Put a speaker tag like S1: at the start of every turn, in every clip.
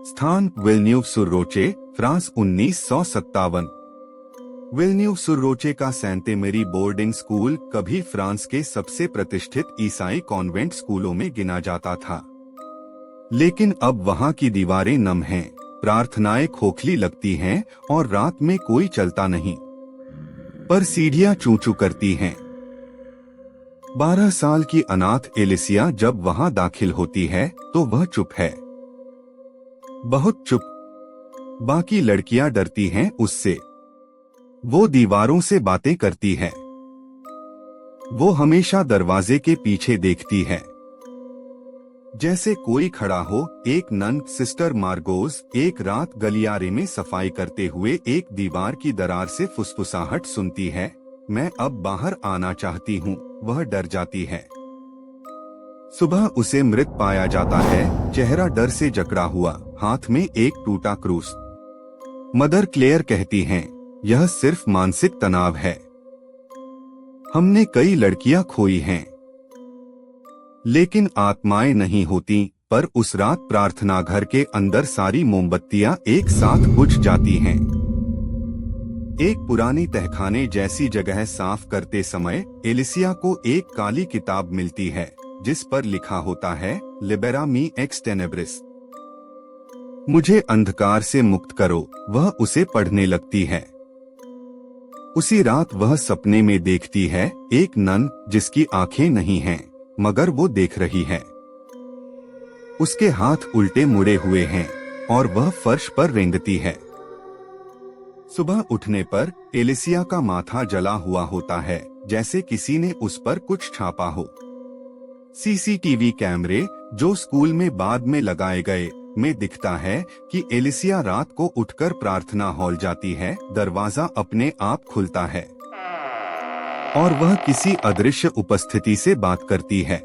S1: स्थान विल्न्यूव-sur-रोचे, फ्रांस 1957। विल्न्यूव-sur-रोचे का सेंट मेरी बोर्डिंग स्कूल कभी फ्रांस के सबसे प्रतिष्ठित ईसाई कॉन्वेंट स्कूलों में गिना जाता था, लेकिन अब वहां की दीवारें नम हैं, प्रार्थनाएं खोखली लगती हैं और रात में कोई चलता नहीं, पर सीढ़ियां चूं-चूं करती हैं। 12 साल की अनाथ एलिसिया जब वहां दाखिल होती है तो वह चुप है, बहुत चुप। बाकी लड़कियां डरती हैं उससे। वो दीवारों से बातें करती है। वो हमेशा दरवाजे के पीछे देखती है, जैसे कोई खड़ा हो। एक नन, सिस्टर मार्गोज, एक रात गलियारे में सफाई करते हुए एक दीवार की दरार से फुसफुसाहट सुनती है, मैं अब बाहर आना चाहती हूँ। वह डर जाती है। सुबह उसे मृत पाया जाता है, चेहरा डर से जकड़ा हुआ, हाथ में एक टूटा क्रूस। मदर क्लेयर कहती हैं, यह सिर्फ मानसिक तनाव है। हमने कई लड़कियां खोई हैं, लेकिन आत्माएं नहीं होती। पर उस रात प्रार्थना घर के अंदर सारी मोमबत्तियां एक साथ बुझ जाती हैं। एक पुरानी तहखाने जैसी जगह साफ करते समय एलिसिया को एक काली किताब मिलती है, जिस पर लिखा होता है, लिबेरा मी एक्स टेनेब्रिस, मुझे अंधकार से मुक्त करो। वह उसे पढ़ने लगती है। उसी रात वह सपने में देखती है एक नन जिसकी आंखें नहीं हैं, मगर वो देख रही है। उसके हाथ उल्टे मुड़े हुए हैं और वह फर्श पर रेंगती है। सुबह उठने पर एलिसिया का माथा जला हुआ होता है, जैसे किसी ने उस पर कुछ छापा हो। सीसीटीवी कैमरे जो स्कूल में बाद में लगाए गए में दिखता है कि एलिसिया रात को उठकर प्रार्थना हॉल जाती है, दरवाजा अपने आप खुलता है और वह किसी अदृश्य उपस्थिति से बात करती है।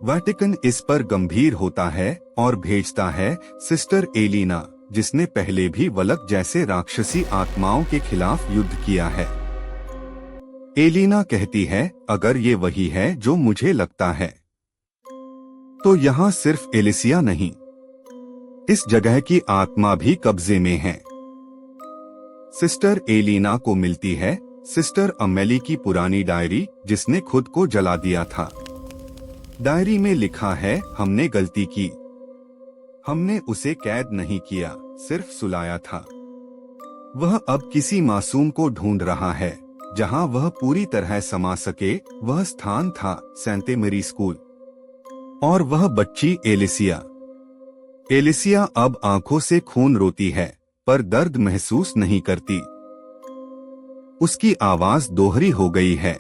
S1: वेटिकन इस पर गंभीर होता है और भेजता है सिस्टर एलिना, जिसने पहले भी वलक जैसे राक्षसी आत्माओं के खिलाफ युद्ध किया है। एलिना कहती है, अगर ये वही है जो मुझे लगता है, तो यहाँ सिर्फ एलिसिया नहीं, इस जगह की आत्मा भी कब्जे में है। सिस्टर एलिना को मिलती है सिस्टर अमेली की पुरानी डायरी, जिसने खुद को जला दिया था। डायरी में लिखा है, हमने गलती की, हमने उसे कैद नहीं किया, सिर्फ सुलाया था। वह अब किसी मासूम को ढूंढ रहा है जहां वह पूरी तरह समा सके। वह स्थान था सेंट मेरी स्कूल, और वह बच्ची एलिसिया। एलिसिया अब आंखों से खून रोती है, पर दर्द महसूस नहीं करती। उसकी आवाज दोहरी हो गई है।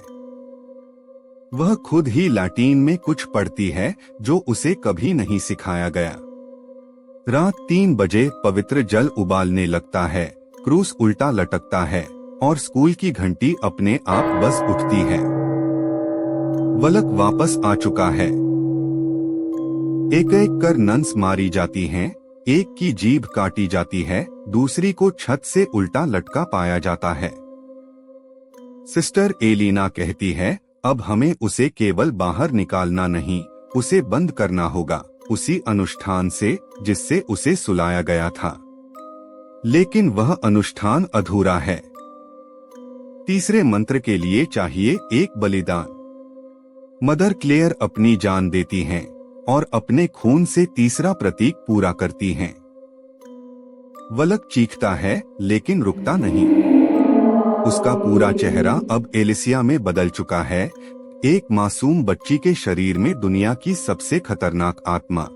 S1: वह खुद ही लैटिन में कुछ पढ़ती है जो उसे कभी नहीं सिखाया गया। रात 3 बजे पवित्र जल उबालने लगता है, क्रूस उल्टा लटकता है और स्कूल की घंटी अपने आप बज उठती है। वलक वापस आ चुका है। एक एक कर नन्स मारी जाती हैं, एक की जीभ काटी जाती है, दूसरी को छत से उल्टा लटका पाया जाता है। सिस्टर एलिना कहती है, अब हमें उसे केवल बाहर निकालना नहीं, उसे बंद करना होगा, उसी अनुष्ठान से जिससे उसे सुलाया गया था। लेकिन वह अनुष्ठान अधूरा है। तीसरे मंत्र के लिए चाहिए एक बलिदान। मदर क्लेयर अपनी जान देती हैं और अपने खून से तीसरा प्रतीक पूरा करती हैं। वलक चीखता है, लेकिन रुकता नहीं। उसका पूरा चेहरा अब एलिसिया में बदल चुका है, एक मासूम बच्ची के शरीर में दुनिया की सबसे खतरनाक आत्मा।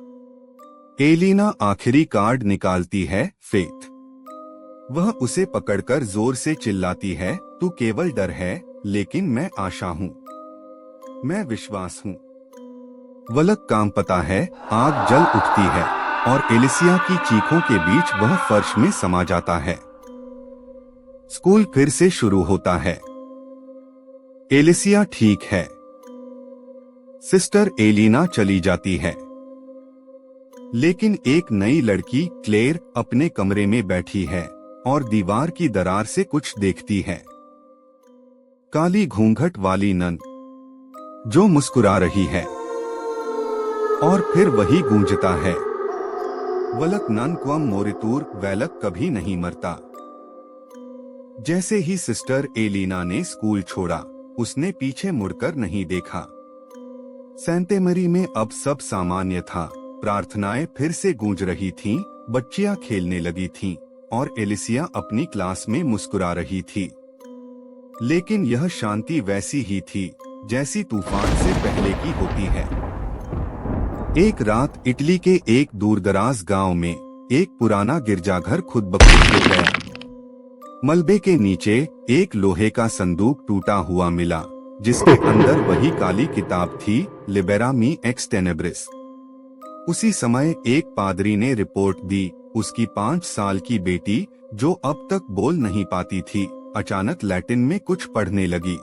S1: एलिना आखिरी कार्ड निकालती है, फेथ। वह उसे पकड़कर जोर से चिल्लाती है, तू केवल डर है, लेकिन मैं आशा हूँ, मैं विश्वास हूँ। वलक काम पता है, आग जल उठती है और एलिसिया की चीखों के बीच वह फर्श में समा जाता है। स्कूल फिर से शुरू होता है। एलिसिया ठीक है। सिस्टर एलिना चली जाती है, लेकिन एक नई लड़की क्लेयर अपने कमरे में बैठी है और दीवार की दरार से कुछ देखती है। काली घूंघट वाली नन जो मुस्कुरा रही है, और फिर वही गूंजता है, वलक नन क्वम मोरितूर वैलक कभी नहीं मरता। जैसे ही सिस्टर एलिना ने स्कूल छोड़ा, उसने पीछे मुड़कर नहीं देखा। सेंटेमरी में अब सब सामान्य था। प्रार्थनाएं फिर से गूंज रही थीं, बच्चियां खेलने लगी थीं और एलिसिया अपनी क्लास में मुस्कुरा रही थी। लेकिन यह शांति वैसी ही थी जैसी तूफान से पहले की होती है। एक रात इटली के एक दूरदराज गांव में एक पुराना गिरजाघर खुद ब खुद गिर गया। मलबे के नीचे एक लोहे का संदूक टूटा हुआ मिला, जिसके अंदर वही काली किताब थी, लिबेरा मी एक्स टेनेब्रिस। उसी समय एक पादरी ने रिपोर्ट दी, उसकी 5 साल की बेटी, जो अब तक बोल नहीं पाती थी, अचानक लैटिन में कुछ पढ़ने लगी।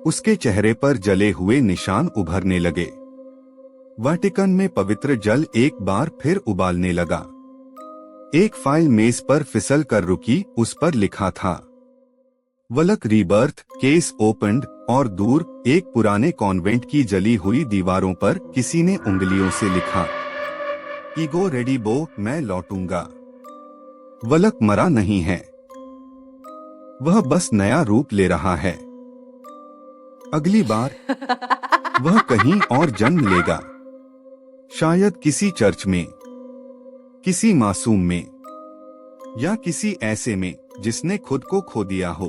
S1: उसके चेहरे पर जले हुए निशान उभरने लगे। वाटिकन में पवित्र जल एक बार फिर उबालने लगा। एक फाइल मेज पर फिसल कर रुकी, उस पर लिखा था, वलक रीबर्थ केस ओपन्ड, और दूर एक पुराने कॉन्वेंट की जली हुई दीवारों पर किसी ने उंगलियों से लिखा, ईगो रेडिबो, मैं लौटूंगा। वलक मरा नहीं है, वह बस नया रूप ले रहा है। अगली बार वह कहीं और जन्म लेगा, शायद किसी चर्च में, किसी मासूम में, या किसी ऐसे में जिसने खुद को खो दिया हो।